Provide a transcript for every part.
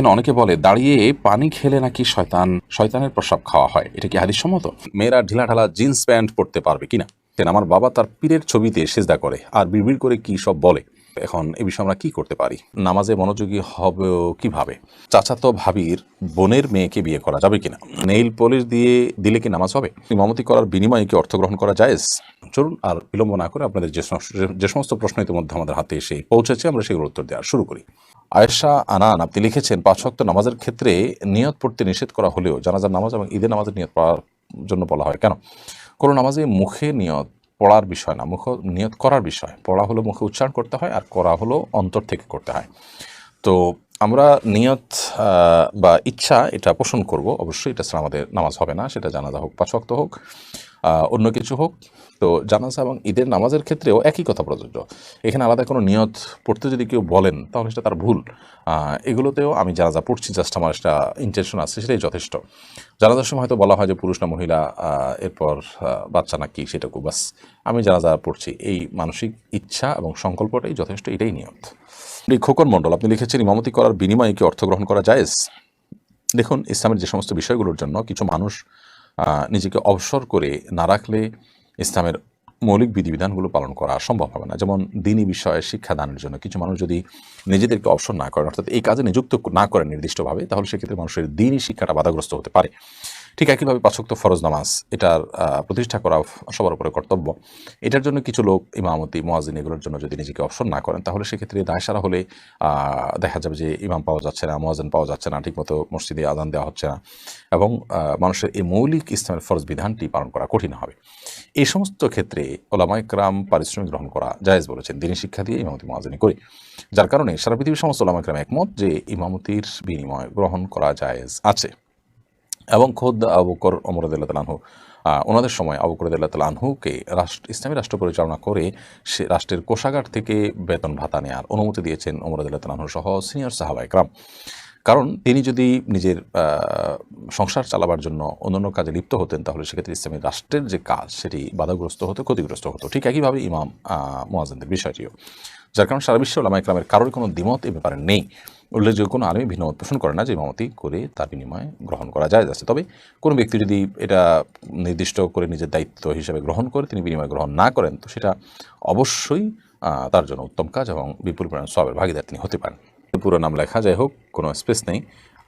অনেকে বলে দাঁড়িয়ে পানি খেলে নাকি শয়তানের প্রস্রাব খাওয়া হয়, এটা কি হাদিস সম্মত? মেয়েরা ঢিলাঢালা জিন্স প্যান্ট পরতে পারবে কিনা? আমার বাবা তার পীরের ছবিতে সেজদা করে আর বিড়বিড় করে কি সব বলে। এখন এ বিষয়ে আমরা কি করতে পারি? নামাজে মনোযোগী হবে কিভাবে? চাচাতো ভাবির বোনের মেয়েকে বিয়ে করা যাবে কিনা? নেইল পলিশ দিয়ে দিলে কি নামাজ হবে? ইমামতি করার বিনিময়ে কি অর্থ গ্রহণ করা জায়েজ? চলুন আর বিলম্ব না করে আপনাদের যে সমস্ত প্রশ্ন ইতিমধ্যে আমাদের হাতে এসে পৌঁছেছে আমরা সেগুলোর উত্তর দেওয়া শুরু করি। আয়েশা আনান আপনি লিখেছেন, 5 ওয়াক্ত নামাজের ক্ষেত্রে নিয়ত পড়তে নিষেধ করা হলেও জানাজার নামাজ এবং ঈদের নামাজের নিয়ত পড়ার জন্য বলা হয় কেন? কোনো নামাজে মুখে নিয়ত পড়ার বিষয় না, নিয়ত করার বিষয়। পড়া হলো মুখে উচ্চারণ করতে হয়, আর করা হলো অন্তর থেকে করতে হয়। তো আমরা নিয়ত বা ইচ্ছা এটা পোষণ করব, অবশ্যই এটা ছাড়া আমাদের নামাজ হবে না, সেটা জানাজা হোক, 5 ওয়াক্ত হোক, অন্য কিছু হোক। তো জানাজা এবং ঈদের নামাজের ক্ষেত্রেও একই কথা প্রযোজ্য। এখানে আলাদা কোনো নিয়ত পড়তে যদি কেউ বলেন তাহলে সেটা তার ভুল। এগুলোতেও আমি জানাজা পড়ছি, জাস্ট আমার একটা ইন্টেনশন আছে, সেটাই যথেষ্ট। জানাজার সময় হয়তো বলা হয় যে পুরুষ না মহিলা, এরপর বাচ্চা না কি, সেটুকু বাস। আমি জানাজা পড়ছি, এই মানসিক ইচ্ছা এবং সংকল্পটাই যথেষ্ট, এটাই নিয়ত। খোকন মণ্ডল আপনি লিখেছেন, ইমামতি করার বিনিময়ে কি অর্থ গ্রহণ করা জায়েজ? দেখুন, ইসলামের যে সমস্ত বিষয়গুলোর জন্য কিছু মানুষ নিজেকে অবসর করে না রাখলে ইসলামের মৌলিক বিধিবিধানগুলো পালন করা সম্ভব হবে না। যেমন দ্বীনি বিষয়ে শিক্ষাদানের জন্য কিছু মানুষ যদি নিজেদেরকে অবসর না করেন, অর্থাৎ এই কাজে নিযুক্ত না করেন নির্দিষ্টভাবে, তাহলে সেক্ষেত্রে মানুষের দ্বীনি শিক্ষাটা বাধাগ্রস্ত হতে পারে। ঠিক একইভাবে 5 ওয়াক্ত ফরজ নামাজ, এটার প্রতিষ্ঠা করা সবার উপরে কর্তব্য। এটার জন্য কিছু লোক ইমামতি, মুয়াজ্জিন এগুলোর জন্য যদি নিজেকে অবসর না করেন, তাহলে সেক্ষেত্রে দায়সারা হলে দেখা যাবে যে ইমাম পাওয়া যাচ্ছে না, মুয়াজ্জিন পাওয়া যাচ্ছে না, ঠিকমতো মসজিদে আযান দেওয়া হচ্ছে না, এবং মানুষের এই মৌলিক ইসলামের ফরজ বিধানটি পালন করা কঠিন হবে। এই সমস্ত ক্ষেত্রে ওলামায়ে কেরাম পারিশ্রমিক গ্রহণ করা জায়েজ বলেছেন, দ্বীনি শিক্ষা দিয়ে ইমামতি মুয়াজ্জিনি করে। যার কারণে সারা পৃথিবীর সমস্ত ওলামায়ে কেরাম একমত যে ইমামতির বিনিময় গ্রহণ করা জায়েজ আছে। এবং খোদ আবু বকর, ওমর রাদিয়াল্লাহু তাআলা আনহু, ওনাদের সময় আবু বকর রাদিয়াল্লাহু তাআলা আনহুকে ইসলামী রাষ্ট্র পরিচালনা করে সে রাষ্ট্রের কোষাগার থেকে বেতন ভাতা নেওয়ার অনুমতি দিয়েছেন ওমর রাদিয়াল্লাহু তাআলা আনহু সহ সিনিয়র সাহাবায়ে কেরাম। কারণ তিনি যদি নিজের সংসার চালাবার জন্য অন্যান্য কাজে লিপ্ত হতেন, তাহলে সেক্ষেত্রে ইসলামী রাষ্ট্রের যে কাজ সেটি বাধাগ্রস্ত হতো, ক্ষতিগ্রস্ত হতো। ঠিক একইভাবে ইমাম মুয়াজ্জিনদের বিষয়টিও। যার কারণে সারা বিশ্বে ওলামায়ে কেরামের কারোর কোনো দ্বিমত এ ব্যাপারে নেই। উল্লেখযোগ্য কোনো আলেমই ভিন্ন মত পোষণ করে না যে ইমামতি করে তার বিনিময়ে গ্রহণ করা যায় আছে। তবে কোনো ব্যক্তি যদি এটা নির্দিষ্ট করে নিজের দায়িত্ব হিসেবে গ্রহণ করে তিনি বিনিময় গ্রহণ না করেন, তো সেটা অবশ্যই তার জন্য উত্তম কাজ এবং বিপুল পরিমাণ সওয়াবের ভাগীদার তিনি হতে পারেন। পুরো নাম লেখা, যাই হোক, কোনো স্পেস নেই।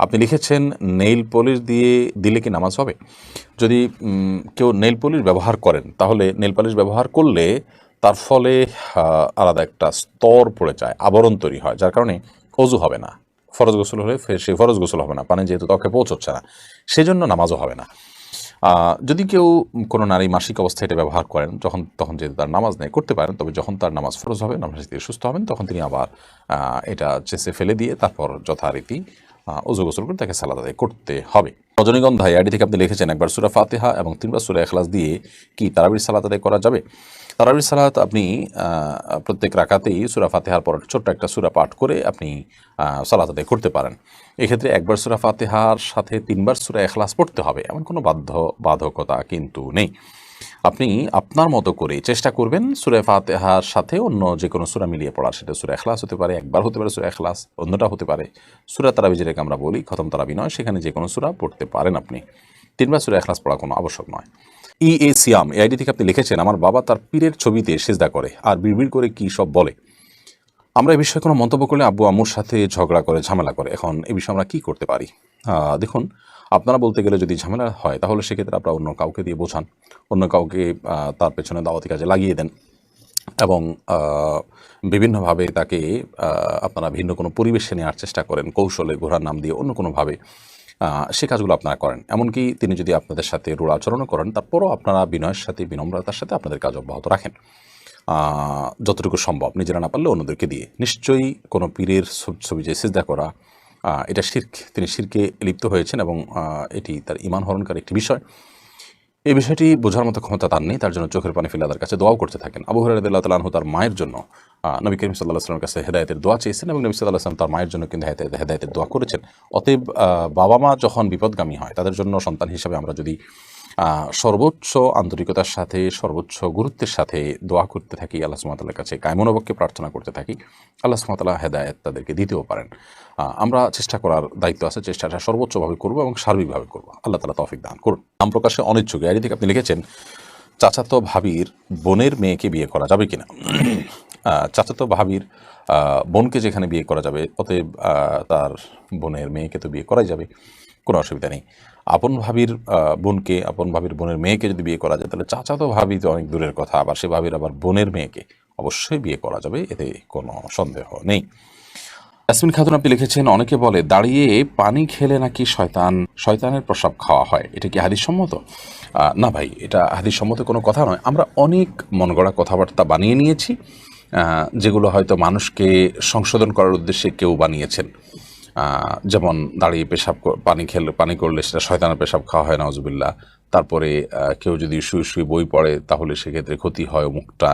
আপনি লিখেছেন, নেইল পলিশ দিলে কি নামাজ হবে? যদি কেউ নেইল পলিশ ব্যবহার করেন, তাহলে নেইল পলিশ ব্যবহার করলে তার ফলে আলাদা একটা স্তর পড়ে যায়, আবরণ তৈরি হয়, যার কারণে অজু হবে না। ফরজ গোসল হলে সেই ফরজ গোসল হবে না, পানি যেহেতু ত্বকে পৌঁছচ্ছে না, সেজন্য নামাজও হবে না। যদি কেউ কোনো নারী মাসিক অবস্থায় এটা ব্যবহার করেন, তখন যেহেতু তার নামাজ নেই, করতে পারেন। তবে যখন তার নামাজ ফরজ হবে, নামাজ থেকে সুস্থ হবেন, তখন তিনি আবার এটা চেঁচে ফেলে দিয়ে তারপর যথারীতি ওযু গোসল করে তাকে সালাত আদায় করতে হবে। রজনীগন্ধা আইডি থেকে আপনি লিখেছেন, একবার সূরা ফাতিহা এবং 3বার সূরা ইখলাস দিয়ে কি তারাবির সালাত আদায় করা যাবে? তারাবির সালাত আপনি প্রত্যেক রাকাতেই সূরা ফাতিহার পর ছোট্ট একটা সূরা পাঠ করে আপনি সালাত আদায় করতে পারেন। এক্ষেত্রে একবার সূরা ফাতিহার সাথে 3বার সূরা ইখলাস পড়তে হবে, এমন কোনো বাধ্যকতা কিন্তু নেই। আপনি আপনার মতো করে চেষ্টা করবেন সূরা ফাতিহার সাথে অন্য যে কোনো সূরা মিলিয়ে পড়ার। সেটা সূরা ইখলাস হতে পারে, একবার হতে পারে সূরা ইখলাস, অন্যটা হতে পারে সূরা তারাবি, যেটাকে আমরা বলি খতম তারাবি নয়, সেখানে যে কোনো সূরা পড়তে পারেন আপনি। 3বার সূরা ইখলাস পড়া কোনো আবশ্যক নয়। সিয়াম এই আইডি থেকে আপনি লিখেছেন, আমার বাবা তার পীরের ছবিতে সেজদা করে আর বিড়বিড় করে কি সব বলে। আমরা এই বিষয়ে কোনো মন্তব্য করলে আব্বু আম্মুর সাথে ঝগড়া করে, ঝামেলা করে। এখন এই বিষয়ে আমরা কি করতে পারি? দেখুন, আপনারা বলতে গেলে যদি ঝামেলা হয়, তাহলে সেক্ষেত্রে আপনারা অন্য কাউকে দিয়ে বোঝান, অন্য কাউকে তার পেছনে দাওয়াতি কাজে লাগিয়ে দেন, এবং বিভিন্নভাবে তাকে আপনারা ভিন্ন কোনো পরিবেশে নেওয়ার চেষ্টা করেন, কৌশলে, ঘোড়ার নাম দিয়ে, অন্য কোনোভাবে সে কাজগুলো আপনারা করেন। এমনকি তিনি যদি আপনাদের সাথে রূঢ় আচরণও করেন, তারপরও আপনারা বিনয়ের সাথে, বিনম্রতার সাথে আপনাদের কাজ অব্যাহত রাখেন, যতটুকু সম্ভব, নিজেরা না পারলে অন্যদেরকে দিয়ে। নিশ্চয়ই কোনো পীরের ছবি যে সিজদা করা, এটা শিরক, তিনি শিরকে লিপ্ত হয়েছেন, এবং এটি তার ঈমান হরণকারী একটি বিষয়। এই বিষয়টি বোঝার মতো ক্ষমতা তার নেই, তার জন্য চোখের পানি ফেলে তার কাছে দোয়াও করতে থাকেন। আবু হুরায়রা রাদিয়াল্লাহু তাআলা আনহু তার মায়ের জন্য নবী করিম সাল্লাল্লাহু আলাইহি ওয়াসাল্লামের কাছে হেদায়েতের দোয়া চেয়েছেন, এবং নবী সাল্লাল্লাহু আলাইহি ওয়াসাল্লাম তার মায়ের জন্য কিন্তু হেদায়েতের দোয়া করেছেন। অতএব বাবা মা যখন বিপদগামী হয়, তাদের জন্য সন্তান হিসেবে আমরা যদি সর্বোচ্চ আন্তরিকতার সাথে সর্বোচ্চ গুরুত্বের সাথে দোয়া করতে থাকি, আল্লাহ সুবহানাহু ওয়া তাআলার কাছে কায়মনোবাক্যে প্রার্থনা করতে থাকি। আল্লাহ সুবহানাহু ওয়া তাআলা হেদায়েত তাদেরকে দিতেও পারেন। আমরা চেষ্টা করার দায়িত্ব আছে, চেষ্টাটা সর্বোচ্চভাবে করব এবং সার্বিকভাবে করব। আল্লাহ তাআলা তৌফিক দান করুন। নাম প্রকাশে অনিচ্ছুক এর থেকে আপনি লিখেছেন, চাচাতো ভাবির বোনের মেয়েকে বিয়ে করা যাবে কিনা? চাচাতো ভাবির বোনকে যেখানে বিয়ে করা যাবে, অতএব তার বোনের মেয়েকে তো বিয়ে করাই যাবে, কোনো অসুবিধা নেই। আপন ভাবির বোনকে, আপন ভাবির বোনের মেয়েকে যদি বিয়ে করা যায়, তাহলে চাচাতো ভাবি তো অনেক দূরের কথা, আবার সে ভাবির আবার বোনের মেয়েকে অবশ্যই বিয়ে করা যাবে, এতে কোনো সন্দেহ নেই। ইয়াসমিন খাতুন আপনি লিখেছেন, অনেকে বলে দাঁড়িয়ে পানি খেলে নাকি শয়তানের প্রসাব খাওয়া হয়, এটা কি হাদিস সম্মত? না ভাই, এটা হাদিস সম্মত কোনো কথা নয়। আমরা অনেক মনগড়া কথাবার্তা বানিয়ে নিয়েছি, যেগুলো হয়তো মানুষকে সংশোধন করার উদ্দেশ্যে কেউ বানিয়েছেন। যেমন দাঁড়িয়ে পানি করলে সেটা শয়তানের পেশাব খাওয়া হয়, নাউজুবিল্লাহ। তারপরে কেউ যদি শুয়ে শুয়ে বই পড়ে তাহলে সেক্ষেত্রে ক্ষতি হয় মুখটা।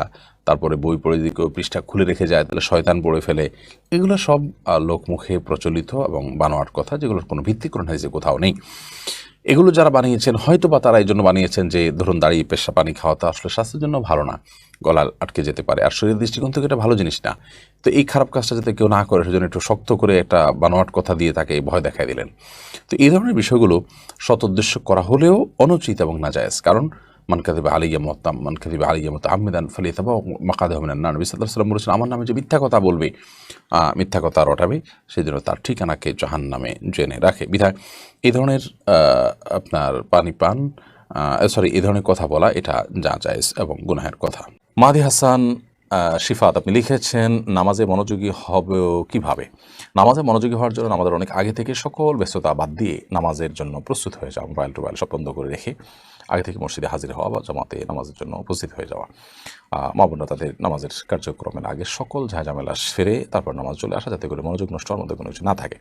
তারপরে বই পড়ে যদি কেউ পৃষ্ঠা খুলে রেখে যায় তাহলে শয়তান পড়ে ফেলে। এগুলো সব লোকমুখে প্রচলিত এবং বানোয়াট কথা, যেগুলোর কোনো ভিত্তিকরণ হাদিসে কোথাও নেই। এগুলো যারা বানিয়েছেন হয়তো বা তারা এই জন্য বানিয়েছেন যে ধরুন দাঁড়িয়ে পেশা পানি খাওয়াটা আসলে স্বাস্থ্যের জন্য ভালো না, গলা আটকে যেতে পারে, আর শরীরের দৃষ্টিকোণ থেকে এটা ভালো জিনিস না। তো এই খারাপ কাজটা যাতে কেউ না করে সেজন্য একটু শক্ত করে একটা বানোয়াট কথা দিয়ে তাকে ভয় দেখায় দিলেন। তো এই ধরনের বিষয়গুলো সৎ উদ্দেশ্য করা হলেও অনুচিত এবং নাজায়েজ। কারণ মান কাযিবা আলাইয়া মুতাআম্মিদান ফালিয়াতাবাওয়া মাকআদাহু মিনান নার। নবী সাল্লাল্লাহু আলাইহি ওয়াসাল্লাম বলেছেন, আমার নামে যে মিথ্যা কথা বলবে, মিথ্যা কথা রটাবে, সেজন্য তার ঠিকানাকে জাহান্নামে জেনে রাখে। বিধায় এই ধরনের আপনার পানি পান এই ধরনের কথা বলা এটা জায়েজ এবং গুনাহের কথা। মাহদি হাসান শিফাত আপনি লিখেছেন, নামাজে মনোযোগী হবে কিভাবে? নামাজে মনোযোগী হওয়ার জন্য আমাদের অনেক আগে থেকে সকল ব্যস্ততা বাদ দিয়ে নামাজের জন্য প্রস্তুত হয়ে যাওয়া, মোবাইল টোবাইল সব বন্ধ করে রেখে আগে থেকে মসজিদে হাজির হওয়া বা জামাতে নামাজের জন্য উপস্থিত হয়ে যাওয়া। মা বোনরা তাদের নামাজের কার্যক্রমের আগে সকল ঝামেলা সেরে তারপর নামাজ চলে আসা, যাতে করে মনোযোগ নষ্ট হওয়ার মধ্যে কোনো কিছু না থাকে।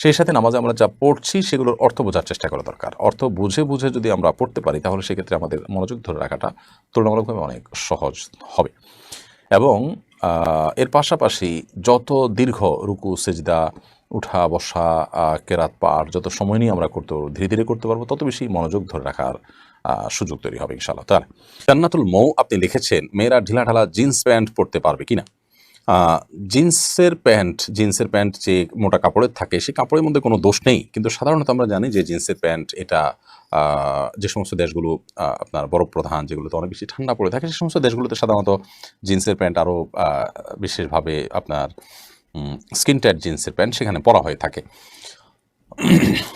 সেই সাথে নামাজে আমরা যা পড়ছি সেগুলোর অর্থ বোঝার চেষ্টা করা দরকার। অর্থ বুঝে বুঝে যদি আমরা পড়তে পারি তাহলে সেক্ষেত্রে আমাদের মনোযোগ ধরে রাখাটা তুলনামূলকভাবে অনেক সহজ হবে। এবং এর পাশাপাশি যত দীর্ঘ রুকু সেজদা, উঠা বসা, কেরাত পাঠ যত সময় নিয়ে আমরা ধীরে ধীরে করতে পারবো, তত বেশি মনোযোগ ধরে রাখার সুযোগ তৈরি হবে ইনশাআল্লাহ তাআলা। জান্নাতুল মৌ আপনি লিখেছেন, মেয়েরা ঢিলাঢালা জিন্স প্যান্ট পরতে পারবে কিনা? জিন্সের প্যান্ট যে মোটা কাপড়ের থাকে, সেই কাপড়ের মধ্যে কোনো দোষ নেই। কিন্তু সাধারণত আমরা জানি যে জিন্সের প্যান্ট এটা যে সমস্ত দেশগুলো আপনার বরফ প্রধান, যেগুলোতে অনেক বেশি ঠান্ডা পড়ে থাকে, সে সমস্ত দেশগুলোতে সাধারণত জিন্সের প্যান্ট আরও বিশেষভাবে আপনার স্কিন টাইট জিন্সের প্যান্ট সেখানে পরা হয়ে থাকে।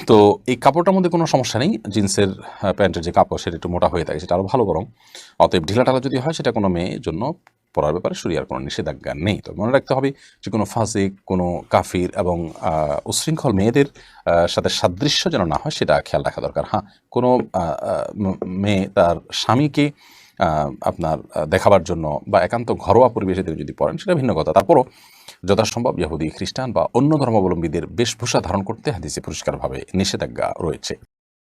তো এই কাপড়টার মধ্যে কোনো সমস্যা নেই। জিন্সের প্যান্টের যে কাপড় সেটা একটু মোটা হয়ে থাকে, সেটা আরও ভালো বরং। অতএব ঢিলাঢালা যদি হয় সেটা কোনো মেয়ের জন্য পড়ার ব্যাপারে শরিয়ার কোনো নিষেধাজ্ঞা নেই। তবে মনে রাখতে হবে যে কোনো ফাসিক, কোনো কাফির এবং উচ্ছৃঙ্খল মেয়েদের সাথে সাদৃশ্য যেন না হয়, সেটা খেয়াল রাখা দরকার। হ্যাঁ, কোনো মেয়ে তার স্বামীকে আপনার দেখাবার জন্য বা একান্ত ঘরোয়া পরিবেশে তিনি যদি পড়েন সেটা ভিন্ন কথা। তারপরও যথাসম্ভব ইহুদি, খ্রিস্টান বা অন্য ধর্মাবলম্বীদের বেশভূষা ধারণ করতে হাদিসে পরিষ্কারভাবে নিষেধাজ্ঞা রয়েছে।